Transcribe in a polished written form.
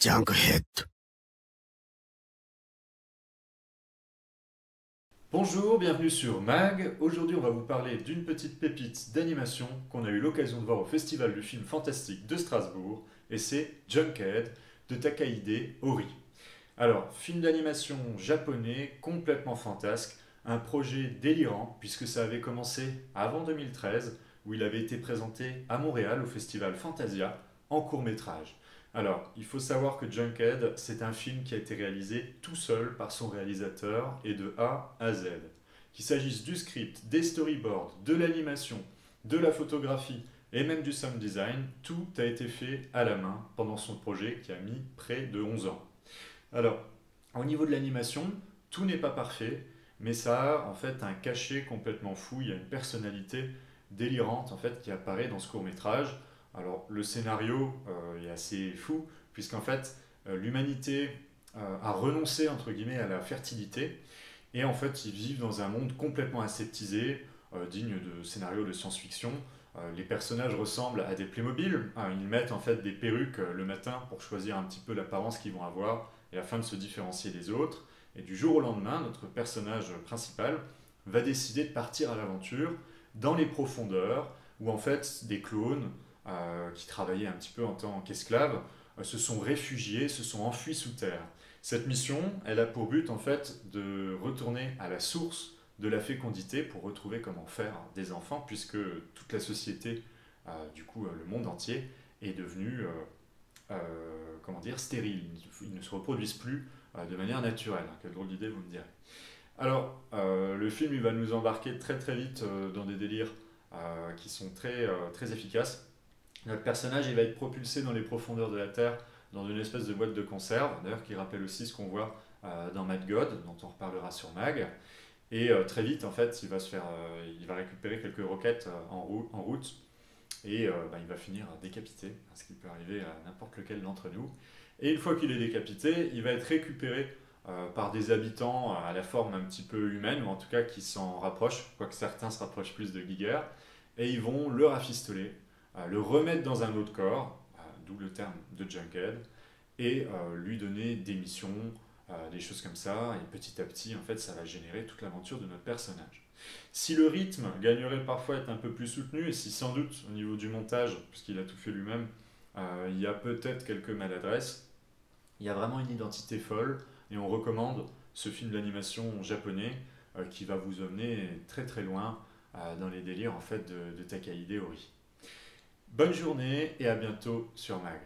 Junkhead. Bonjour, bienvenue sur MAG. Aujourd'hui, on va vous parler d'une petite pépite d'animation qu'on a eu l'occasion de voir au Festival du film fantastique de Strasbourg, et c'est Junkhead de Takahide Ori. Alors, film d'animation japonais complètement fantasque, un projet délirant puisque ça avait commencé avant 2013 où il avait été présenté à Montréal au Festival Fantasia en court-métrage. Alors, il faut savoir que Junkhead, c'est un film qui a été réalisé tout seul par son réalisateur et de A à Z. Qu'il s'agisse du script, des storyboards, de l'animation, de la photographie et même du sound design, tout a été fait à la main pendant son projet qui a mis près de 11 ans. Alors, au niveau de l'animation, tout n'est pas parfait, mais ça a en fait un cachet complètement fou, il y a une personnalité délirante en fait qui apparaît dans ce court-métrage. Alors, le scénario est assez fou, puisqu'en fait, l'humanité a renoncé entre guillemets à la fertilité, et en fait, ils vivent dans un monde complètement aseptisé, digne de scénarios de science-fiction. Les personnages ressemblent à des Playmobil. Ils mettent en fait des perruques le matin pour choisir un petit peu l'apparence qu'ils vont avoir et afin de se différencier des autres. Et du jour au lendemain, notre personnage principal va décider de partir à l'aventure dans les profondeurs où en fait des clones qui travaillaient un petit peu en tant qu'esclaves se sont réfugiés, se sont enfuis sous terre. Cette mission, elle a pour but en fait de retourner à la source de la fécondité pour retrouver comment faire des enfants puisque toute la société, le monde entier est devenu comment dire, stérile. Ils ne se reproduisent plus de manière naturelle. Quelle drôle d'idée, vous me direz. Alors, le film il va nous embarquer très très vite dans des délires qui sont très efficaces. Notre personnage il va être propulsé dans les profondeurs de la Terre dans une espèce de boîte de conserve, d'ailleurs qui rappelle aussi ce qu'on voit dans Mad God, dont on reparlera sur Mag. Et très vite, en fait, il va récupérer quelques roquettes en route et il va finir décapité, ce qui peut arriver à n'importe lequel d'entre nous. Et une fois qu'il est décapité, il va être récupéré par des habitants à la forme un petit peu humaine, ou en tout cas qui s'en rapprochent, quoique certains se rapprochent plus de Giger, et ils vont le rafistoler, le remettre dans un autre corps, d'où le terme de Junkhead, et lui donner des missions, des choses comme ça, et petit à petit, en fait, ça va générer toute l'aventure de notre personnage. Si le rythme gagnerait parfois à être un peu plus soutenu, et si sans doute au niveau du montage, puisqu'il a tout fait lui-même, il y a peut-être quelques maladresses, il y a vraiment une identité folle, et on recommande ce film d'animation japonais qui va vous emmener très très loin dans les délires en fait de Takahide Ori. Bonne journée et à bientôt sur Mag.